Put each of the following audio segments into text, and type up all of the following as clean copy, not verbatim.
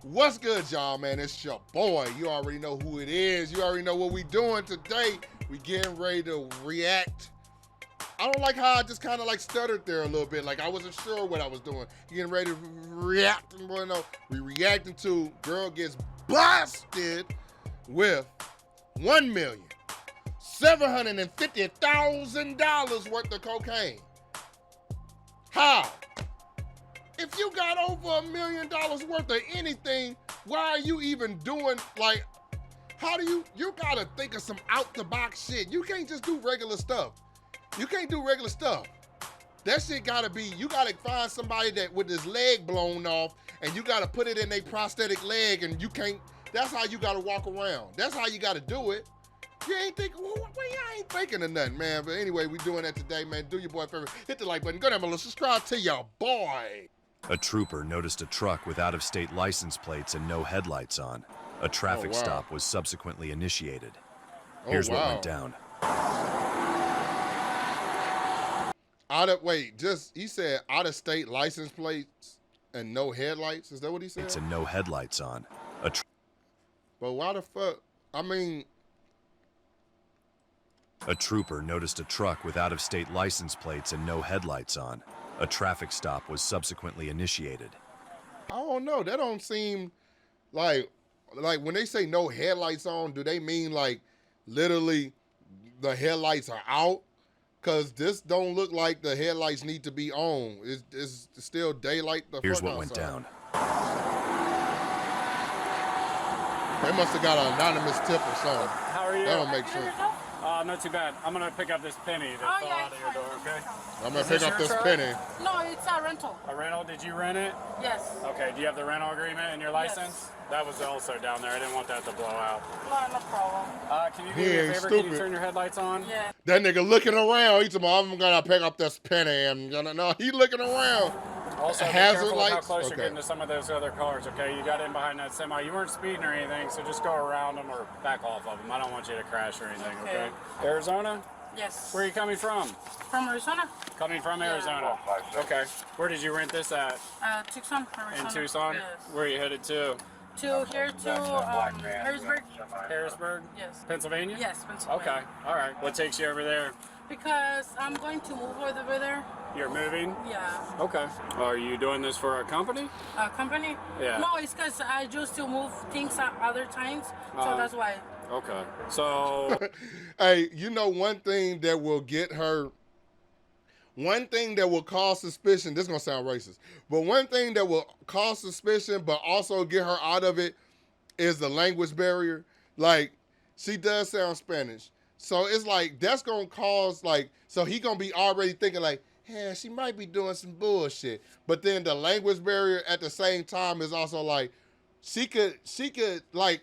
What's good, y'all, man? It's your boy. You already know who it is. You already know what we doing today. We getting ready to react. I don't like how I just kind of like stuttered there a little bit. Like I wasn't sure what I was doing. Getting ready to react. We reacting to girl gets busted with $1,750,000 worth of cocaine. How? If you got over $1 million worth of anything, why are you even doing, like, how do you gotta think of some out the box shit. You can't just do regular stuff. You can't do regular stuff. That shit gotta be, you gotta find somebody that with his leg blown off and you gotta put it in a prosthetic leg and you can't, that's how you gotta walk around. That's how you gotta do it. You ain't thinking, well, I ain't thinking of nothing, man. But anyway, we doing that today, man. Do your boy a favor. Hit the like button. Go down below. Subscribe to your boy. A trooper noticed a truck with out-of-state license plates and no headlights on. A traffic stop was subsequently initiated. Here's what went down. He said out-of-state license plates and no headlights? Is that what he said? It's and no headlights on. But why the fuck? I mean... A trooper noticed a truck with out-of-state license plates and no headlights on. A traffic stop was subsequently initiated. I don't know. That don't seem like when they say no headlights on, do they mean like literally the headlights are out? Because this don't look like the headlights need to be on. It's still daylight. Here's what went down. They must have got an anonymous tip or something. How are you? That don't make sense. Not too bad. I'm gonna pick up this penny that fell out of your door, okay? I'm gonna pick up this penny. No, it's a rental. A rental? Did you rent it? Yes. Okay, do you have the rental agreement and your license? Yes. That was also down there. I didn't want that to blow out. No problem. Can you do me a favor? Can you turn your headlights on? Yeah. That nigga looking around. He's about, I'm gonna pick up this penny. No, he looking around. Also, be hazard careful lights. how close you're getting to some of those other cars, okay? You got in behind that semi. You weren't speeding or anything, so just go around them or back off of them. I don't want you to crash or anything, okay? Arizona? Yes. Where are you coming from? From Arizona? Coming from Arizona. Okay. Where did you rent this at? Tucson, Arizona. In Tucson? Yes. Where are you headed to? Harrisburg. Harrisburg? Yes. Pennsylvania? Yes, Pennsylvania. Okay. All right. What takes you over there? Because I'm going to move over there. You're moving? Yeah. Okay. Are you doing this for a company? A company? Yeah. No, it's because I used to move things at other times, so that's why. Okay. So... Hey, you know one thing that will get her, one thing that will cause suspicion, this is going to sound racist, but one thing that will cause suspicion but also get her out of it is the language barrier. Like, she does sound Spanish. So it's like, that's going to cause, like, so he going to be already thinking like, yeah, she might be doing some bullshit. But then the language barrier at the same time is also like, she could like,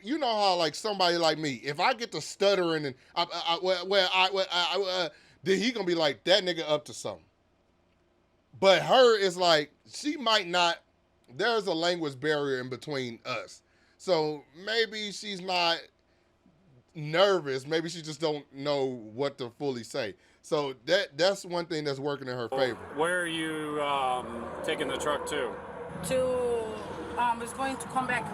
you know how like somebody like me, if I get to stuttering and then he gonna be like, that nigga up to something. But her is like, she might not, there's a language barrier in between us. So maybe she's not nervous. Maybe she just don't know what to fully say. So that's one thing that's working in her favor. Where are you taking the truck to? It's going to come back.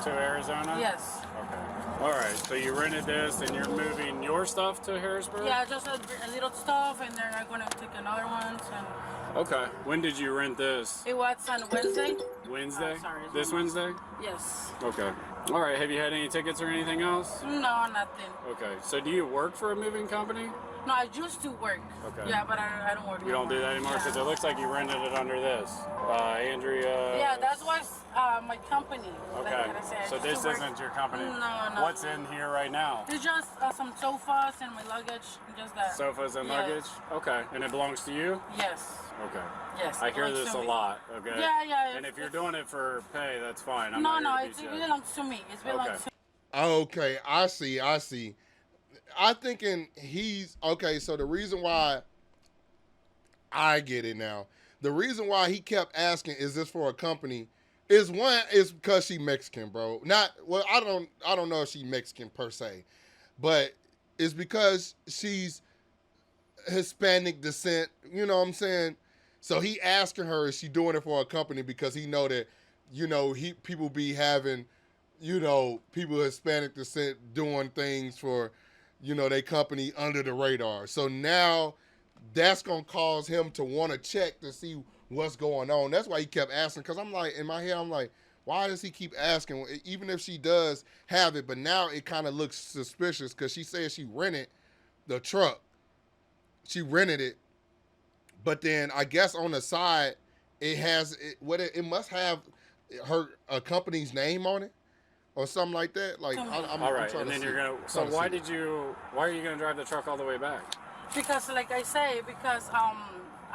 To Arizona? Yes. Okay. All right. So you rented this and you're moving your stuff to Harrisburg? Yeah, just a little stuff, and then I'm going to take another one. Okay. When did you rent this? It was on Wednesday. Wednesday? Sorry. This Wednesday? Yes. Okay. All right. Have you had any tickets or anything else? No, nothing. Okay. So do you work for a moving company? No, I used to work. Okay. Yeah, but I don't work. You don't do that anymore? Because it looks like you rented it under this. Andrea. Yeah, that was my company. Okay. Like I said, So this isn't your company? No. What's in here right now? It's just some sofas and my luggage, just that. Sofas and luggage? Okay. And it belongs to you? Yes. Okay. Yes. I hear this a lot, okay? Yeah. And if you're doing it for pay, that's fine. No, it belongs to me. It belongs to me. Okay, I see. I'm thinking he's, okay, so the reason why, I get it now. The reason why he kept asking, is this for a company, is because she Mexican, bro. Not, well, I don't know if she Mexican per se, but it's because she's Hispanic descent, you know what I'm saying? So he asking her, is she doing it for a company, because he know that people be having, people Hispanic descent doing things for, their company under the radar. So now that's gonna cause him to want to check to see what's going on. That's why he kept asking. Cause I'm like, in my head, I'm like, why does he keep asking? Even if she does have it, but now it kind of looks suspicious because she said she rented the truck. She rented it, but then I guess on the side it must have a company's name on it or something like that. Like I'm all right, trying and to then see. you're gonna. So why are you gonna drive the truck all the way back? Because, like I say,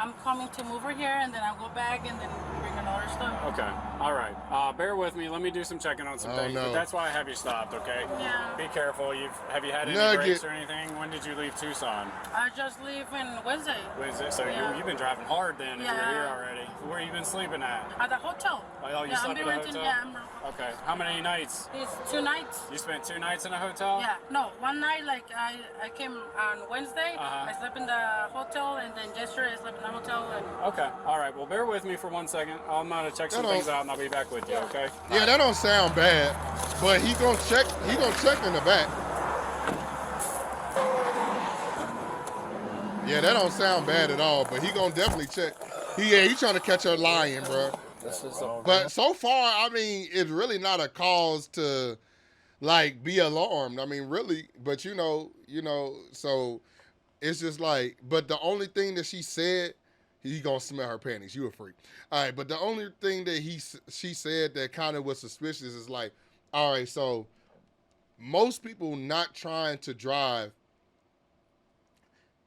I'm coming to move her here, and then I'll go back and then bring another stuff. Okay. All right. Bear with me. Let me do some checking on some things. no. But that's why I have you stopped. Okay. Yeah. Be careful. Have you had any Nugget. breaks or anything? When did you leave Tucson? I just leave on Wednesday. Wednesday. So Yeah. you've been driving hard then. If you're Yeah. here already. Where you been sleeping at? At the hotel. Oh, you Yeah, slept I'm at a renting. hotel? Yeah, Okay. How many nights? it's 2 nights. You spent 2 nights in a hotel? Yeah, no, one night, like, I came on Wednesday, Uh-huh. I slept in the hotel, and then yesterday I slept in the hotel. And Okay. All right. Well, bear with me for 1 second. I'm gonna check some things out, and I'll be back with you. Okay. Yeah, that don't sound bad, but he gonna check in the back. Yeah, that don't sound bad at all, but he gonna definitely check. He's trying to catch her lying, bro. This is But so far, I mean, it's really not a cause to like be alarmed. I mean, really, but so it's just like, but the only thing that she said, he gonna smell her panties. You a freak. All right, but the only thing that she said that kind of was suspicious is like, all right, so most people not trying to drive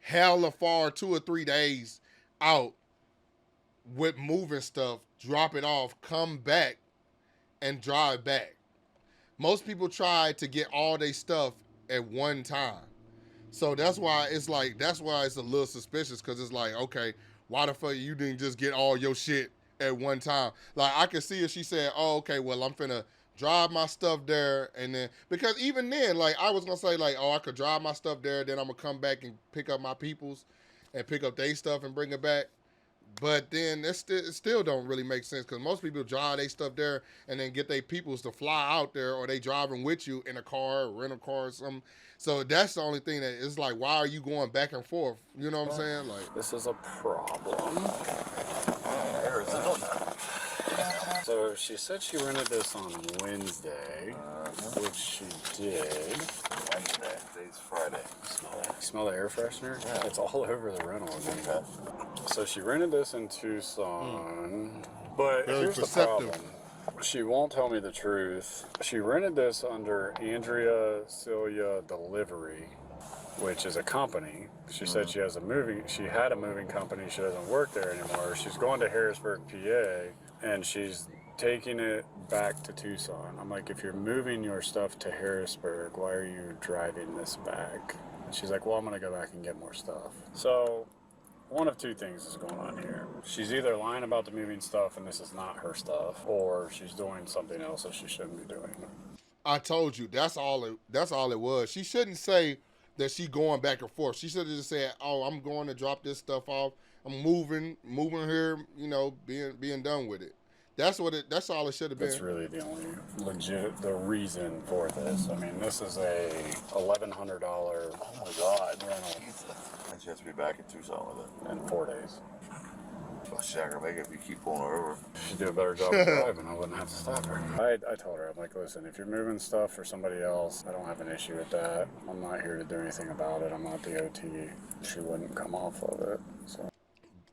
hella far 2 or 3 days out with moving stuff, drop it off, come back, and drive back. Most people try to get all their stuff at one time. So that's why it's a little suspicious, because it's like, okay, why the fuck you didn't just get all your shit at one time? Like, I could see if she said, oh, okay, well, I'm finna drive my stuff there, and then, because even then, like, I was gonna say, like, oh, I could drive my stuff there, then I'm gonna come back and pick up my people's and pick up their stuff and bring it back. But then it still don't really make sense, because most people drive their stuff there and then get their peoples to fly out there, or they driving with you in a car, or rent a car or something. So that's the only thing that is like, why are you going back and forth? You know what I'm saying? Like, This is a problem. So she said she rented this on Wednesday, which she did. Wednesday. Today's Friday. Smell that? You smell the air freshener? Yeah. It's all over the rental again. Okay. So she rented this in Tucson, but Very here's perceptive. the problem. She won't tell me the truth. She rented this under Andrea Celia Delivery, which is a company. She said she had a moving company. She doesn't work there anymore. She's going to Harrisburg, PA, and she's taking it back to Tucson. I'm like, if you're moving your stuff to Harrisburg, why are you driving this back? And she's like, well, I'm going to go back and get more stuff. So one of two things is going on here. She's either lying about the moving stuff and this is not her stuff, or she's doing something else that she shouldn't be doing. I told you, that's all it was. She shouldn't say that she going back and forth. She should have just said, oh, I'm going to drop this stuff off. I'm moving here, being done with it. That's all it should have been. That's really the only the reason for this. I mean, this is a $1,100 Oh my God. rental And she has to be back in Tucson with it. in 4 days. Well, she's not gonna make it if you keep pulling her over. She'd do a better job of driving. I wouldn't have to stop her. I told her, I'm like, listen, if you're moving stuff for somebody else, I don't have an issue with that. I'm not here to do anything about it. I'm not the OT. She wouldn't come off of it. So.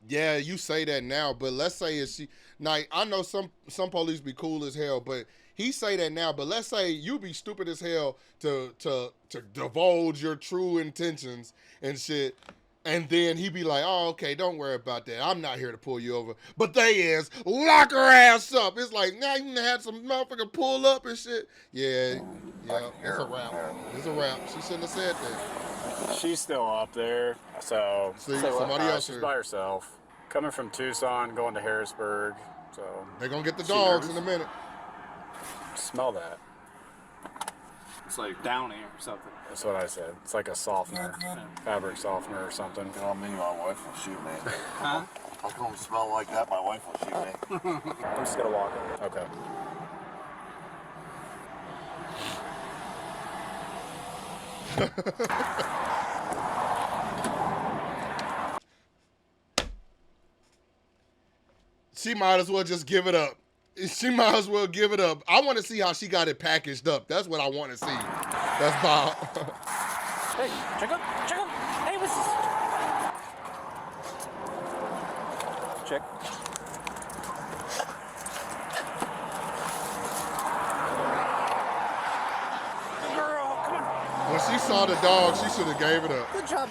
Yeah, you say that now, but let's say now I know some police be cool as hell, but he say that now, but let's say you be stupid as hell to divulge your true intentions and shit, and then he be like, oh, okay, don't worry about that. I'm not here to pull you over. But they is, lock her ass up. It's like, now you had some motherfucker pull up and shit. Yeah, it's a wrap. It's a wrap. She shouldn't have said that. She's still up there, so somebody else she's here. by herself. Coming from Tucson, going to Harrisburg, so They're going to get the She dogs knows. in a minute. smell that. It's like downy or something. That's what I said. It's like a softener, fabric softener or something. You know what I mean? My wife will shoot me. Huh? How come it smell like that? My wife will shoot me. I'm just gonna walk it. Okay. She might as well just give it up. She might as well give it up. I want to see how she got it packaged up. That's what I want to see. That's Bob. Hey, check up. Hey, what's this? Check. Good girl, come on. When she saw the dog, she should have gave it up. Good job.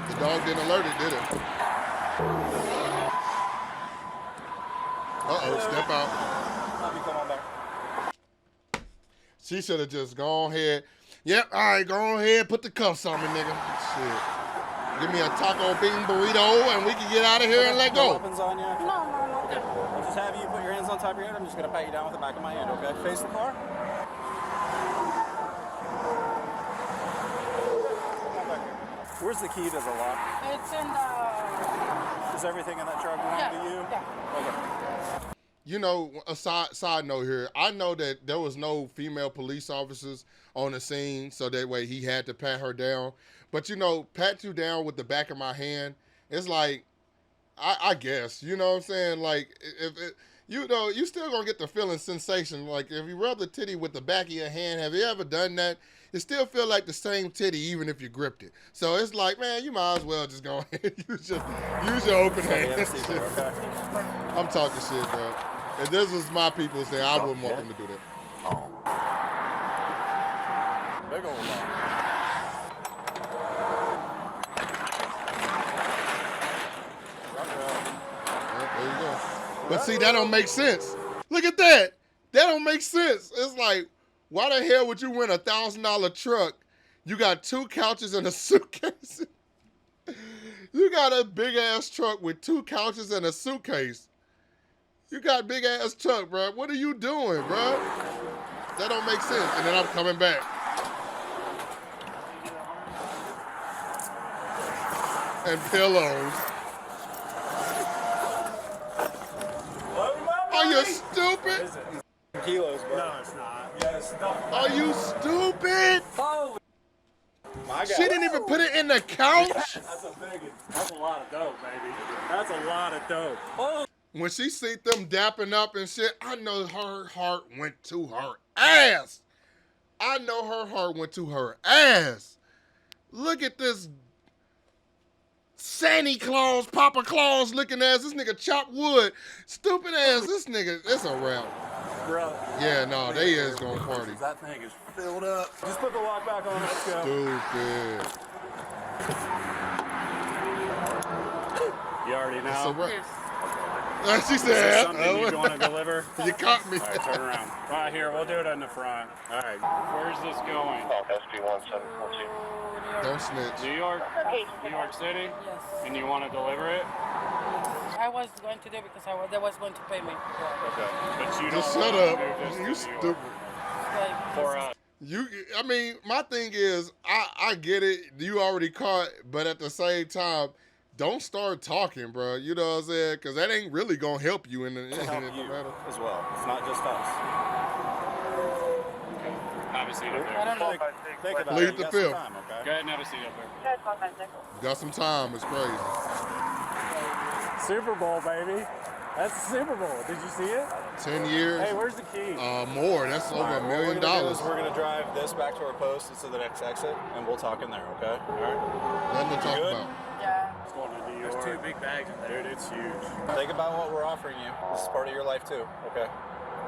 The dog didn't alert it, did it? Uh-oh, step out. Let me come on back. She should have just gone ahead. Yep, all right, go ahead, put the cuffs on me, nigga. Shit. Give me a taco bean burrito and we can get out of here and let No go. weapons on you. No. I'll just have you put your hands on top of your head. I'm just gonna pat you down with the back of my hand, okay? Face the car. Where's the key to the lock? It's in the. Is everything in that truck belong to you? Yeah. Okay. You know, a side note here. I know that there was no female police officers on the scene, so that way he had to pat her down. But you know, pat you down with the back of my hand, it's like, I guess, you know what I'm saying? Like, if it, you know, you still gonna get the feeling sensation. Like, if you rub the titty with the back of your hand, have you ever done that? It still feel like the same titty even if you gripped it. So it's like, man, you might as well just go ahead. use your open hand. Okay. I'm talking shit, bro. If this was my people's thing, I wouldn't want them to do that. Oh. Big old lock. There you go. But see, that don't make sense. Look at that. That don't make sense. It's like, why the hell would you rent a $1,000 truck? You got 2 couches and a suitcase. You got a big ass truck with 2 couches and a suitcase. You got a big ass truck, bro. What are you doing, bro? That don't make sense. And then I'm coming back. And pillows. Are you stupid? Kilos, bro. No, it's not. Yes. Are you stupid? Oh. My God. She didn't even put it in the couch. That's a big one. That's a lot of dope, baby. That's a lot of dope. Oh. When she see them dapping up and shit, I know her heart went to her ass. I know her heart went to her ass. Look at this Santa Claus, Papa Claus looking ass. This nigga chop wood. Stupid ass. This nigga, it's a rap. Bro. Yeah, no, they is gonna party. That thing is filled up. Just put the lock back on. Let's go. Stupid. You already It's a know. rap. Yes. She Is there said, something you want to deliver? you caught me. All right, turn around. Right here, we'll do it in the front. All right. Where's this going? SP1742. Don't snitch. New York? New York City? Yes. And you want to deliver it? I was going to do it because they was going to pay me. Okay. But you Just don't shut want up. to move this to You New stupid. York. Like, For us. I mean, my thing is, I get it. You already caught, but at the same time, don't start talking, bro. You know what I'm saying? Because that ain't really gonna help you in the Help you matter. as well. It's not just us. Have a seat up I there. don't know. Think about Plead it. the You got fifth. some time, okay? Go ahead and have a seat up there. Got some time. It's crazy. Super Bowl, baby. That's the Super Bowl. Did you see it? 10 years. Hey, where's the key? More. That's over $1 million. We're gonna drive this back to our post to the next exit, and we'll talk in there, okay? All right. Nothing to talk Good? about. Yeah. It's going to New York. There's 2 big bags in there. Dude, it's huge. Think about what we're offering you. This is part of your life too, okay?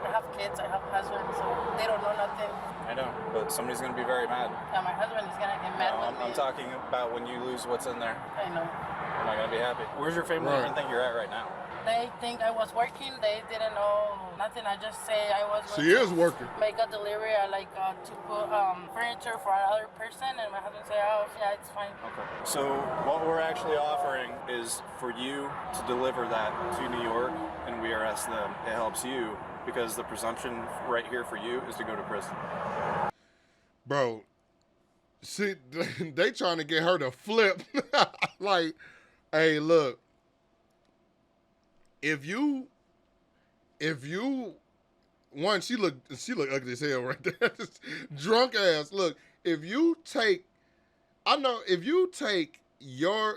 I have kids, I have a husband, so they don't know nothing. I know, but somebody's gonna be very mad. Yeah, my husband is gonna get mad with me. I'm talking about when you lose what's in there. I know. You're not gonna be happy. Where's your family Right. and think you're at right now? They think I was working. They didn't know nothing. I just say I was She is working. make a delivery. I like to put furniture for another person, and my husband said, "Oh, yeah, it's fine." Okay. So what we're actually offering is for you to deliver that to New York, and we arrest them. It helps you because the presumption right here for you is to go to prison. Bro, see, they trying to get her to flip. Like, hey, look. If you, one, she look ugly as hell right there. Drunk ass. Look, if you take your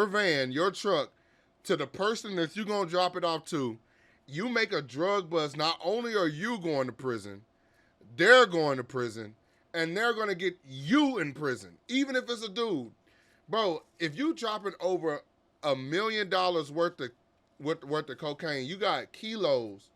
van, your truck, to the person that you gonna drop it off to, you make a drug bust. Not only are you going to prison, they're going to prison, and they're gonna get you in prison, even if it's a dude. Bro, if you dropping over $1 million worth of cocaine, you got kilos.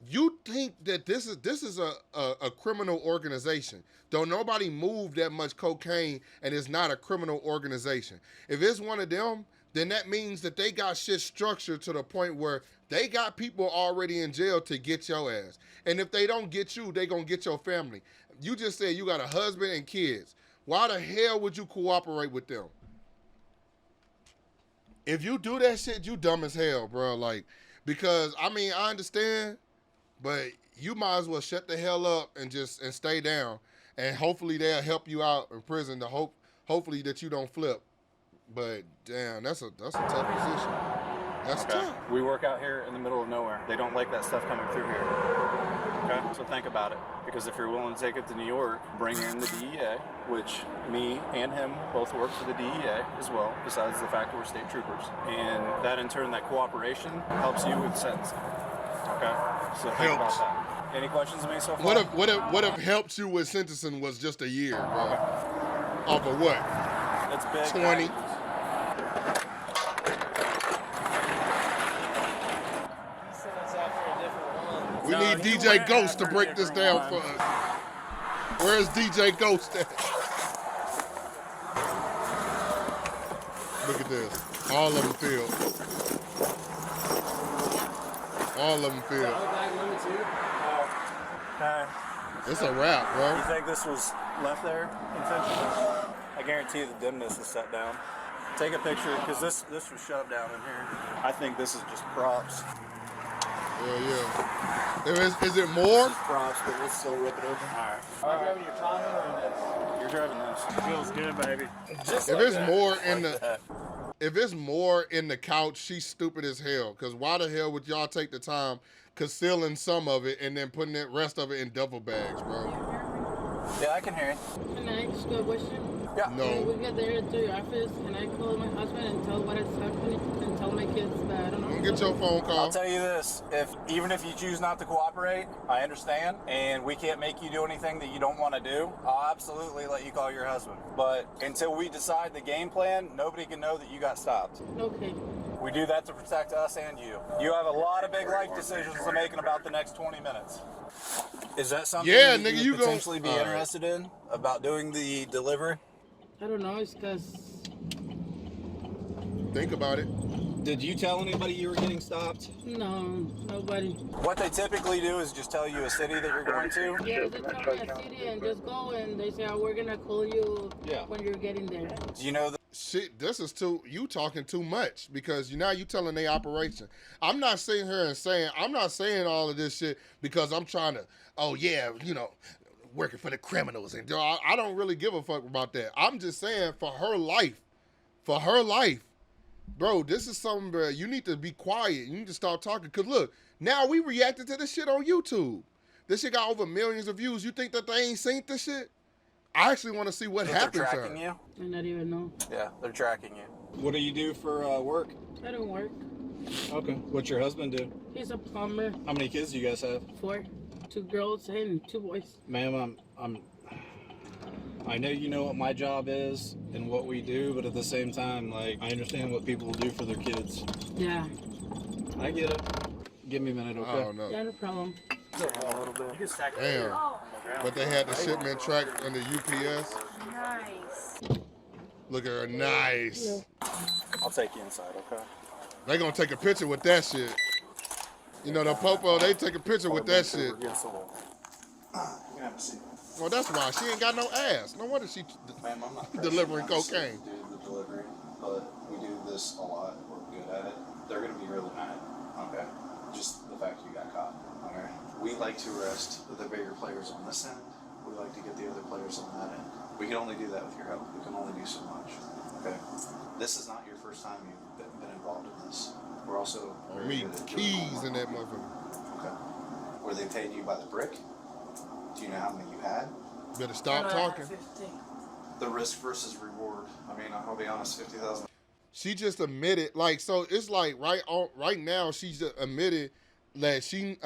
You think that this is a criminal organization? Don't nobody move that much cocaine, and it's not a criminal organization. If it's one of them, then that means that they got shit structured to the point where they got people already in jail to get your ass. And if they don't get you, they gonna get your family. You just said you got a husband and kids. Why the hell would you cooperate with them? If you do that shit, you dumb as hell, bro. Like, because I mean, I understand, but you might as well shut the hell up and stay down, and hopefully they'll help you out in prison to hopefully that you don't flip. But damn, that's a tough position. That's tough. We work out here in the middle of nowhere. They don't like that stuff coming through here. Okay, so think about it. Because if you're willing to take it to New York, bring in the DEA, which me and him both work for the DEA as well, besides the fact that we're state troopers. And that in turn, that cooperation helps you with sentencing. Okay, so think about that. Any questions of me so far? What if helps you with sentencing was just a year, bro? Okay. Off of what? That's big. 20. We need DJ Ghost to break this down for us. Where's DJ Ghost at? Look at this. All of them filled. All of them filled. It's a wrap, bro. You think this was left there intentionally? I guarantee the dimness is set down. Take a picture, because this was shoved down in here. I think this is just props. Yeah. Is it more? This is props, but let's still rip it open. All right. Am I driving your Tahoe or this? You're driving this. Feels good, baby. Just if like it's that. more in the, if it's more in the couch, she's stupid as hell. Because why the hell would y'all take the time concealing some of it and then putting the rest of it in duffel bags, bro? Yeah, I can hear you. Can I ask you a question? Yeah. No. When we get there to your office, can I call my husband and tell what is happening and tell my kids that I don't know? Get your phone call. I'll tell you this, even if you choose not to cooperate, I understand, and we can't make you do anything that you don't want to do, I'll absolutely let you call your husband. But until we decide the game plan, nobody can know that you got stopped. Okay. We do that to protect us and you. You have a lot of big life decisions to make in about the next 20 minutes. Is that something that nigga, you you would potentially be interested in, about doing the delivery? I don't know, it's because... Think about it. Did you tell anybody you were getting stopped? No, nobody. What they typically do is just tell you a city that you're going to. Yeah, they tell me a city and just go, and they say, oh, we're going to call you when you're getting there. Do you know that? Shit, this is you talking too much, because now you telling their operation. I'm not sitting here and saying, I'm not saying all of this shit because I'm trying to, working for the criminals. And I don't really give a fuck about that. I'm just saying for her life, bro, this is something where you need to be quiet. You need to start talking. Because look, now we reacted to this shit on YouTube. This shit got over millions of views. You think that they ain't seen this shit? I actually want to see what happens. They're tracking you? I not even know. Yeah, they're tracking you. What do you do for work? I don't work. Okay. What's your husband do? He's a plumber. How many kids do you guys have? 4. 2 girls and 2 boys. Ma'am, I know you know what my job is and what we do, but at the same time, I understand what people do for their kids. Yeah. I get it. Give me a minute, okay? Oh, no. Yeah, no problem. Damn. But they had the shipment tracked under UPS. Nice. Look at her, nice. I'll take you inside, okay? They gonna take a picture with that shit. You know, the popo, they take a picture with that shit. Against the wall. You can have a seat. Well, that's why she ain't got no ass. No wonder she Ma'am, I'm not delivering pressuring you, honestly, cocaine. to do the delivery, but we do this a lot. We're good at it. They're gonna be really mad. Okay. Just the fact you got caught. Okay. We like to arrest the bigger players on this end. We like to get the other players on that end. We can only do that with your help. We can only do so much. Okay. This is not your first time you've been involved in this. We're also very Me good at doing keys homework in that on you. motherfucker. Okay. Were they paying you by the brick? Do you know how many you had? Better stop talking. 15. The risk versus reward. I mean, I'll be honest, 50,000. She just admitted, like, so it's like right now she's just admitted that she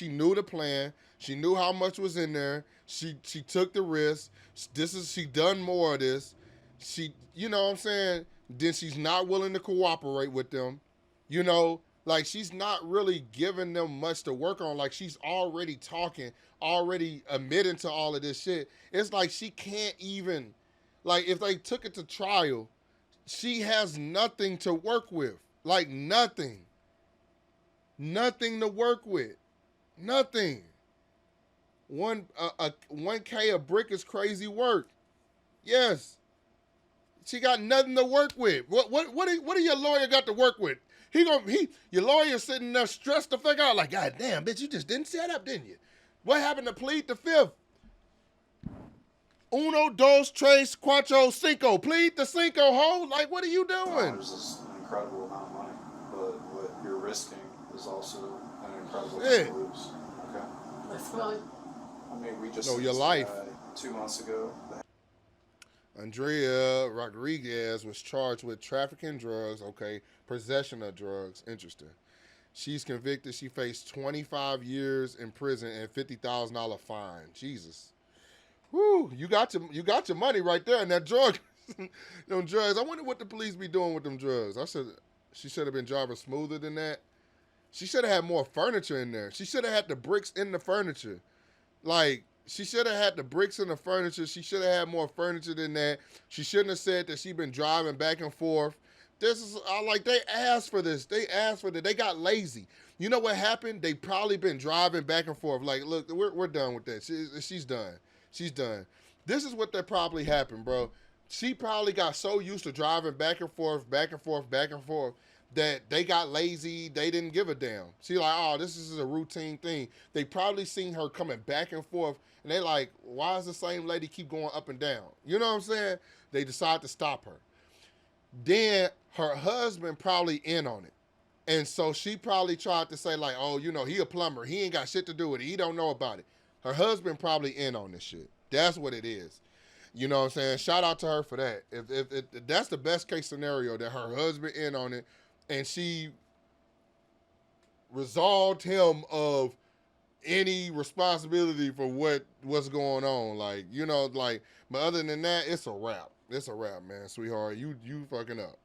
knew the plan. She knew how much was in there. She took the risk. She done more of this. She, you know what I'm saying? Then she's not willing to cooperate with them. You know, like she's not really giving them much to work on. Like she's already talking, already admitting to all of this shit. It's like she can't even, like if they took it to trial, she has nothing to work with. Like nothing. Nothing to work with. Nothing. 1K a brick is crazy work. Yes. She got nothing to work with. What do your lawyer got to work with? Your lawyer sitting there stressed to figure out like, God damn, bitch, you just didn't set up, didn't you? What happened to plead the fifth? Uno, dos, tres, cuatro, cinco. Plead the cinco, ho. Like, what are you doing? This is an incredible amount of money, but what you're risking is also an incredible Yeah. amount to lose. Okay. That's really. I mean, we just No, sent your this life. guy 2 months ago. Andrea Rodriguez was charged with trafficking drugs. Okay, possession of drugs. Interesting. She's convicted. She faced 25 years in prison and $50,000 fine. Jesus. Whoo, you got your money right there. And that drug, them drugs. I wonder what the police be doing with them drugs. She should have been driving smoother than that. She should have had more furniture in there. She should have had the bricks in the furniture. Like, she should have had the bricks in the furniture. She should have had more furniture than that. She shouldn't have said that she been driving back and forth. This is like they asked for this. They asked for that. They got lazy. You know what happened? They probably been driving back and forth. Like, look, we're done with that. She's done. She's done. This is what that probably happened, bro. She probably got so used to driving back and forth, back and forth, back and forth, that they got lazy. They didn't give a damn. She like, oh, this is a routine thing. They probably seen her coming back and forth, and they like, why does the same lady keep going up and down? You know what I'm saying? They decide to stop her. Then her husband probably in on it. And so she probably tried to say like, oh, you know, he a plumber. He ain't got shit to do with it. He don't know about it. Her husband probably in on this shit. That's what it is. You know what I'm saying? Shout out to her for that. If that's the best case scenario, that her husband in on it, and she resolved him of any responsibility for what's going on. Like, you know, like, but other than that, it's a wrap. It's a wrap, man, sweetheart. You fucking up.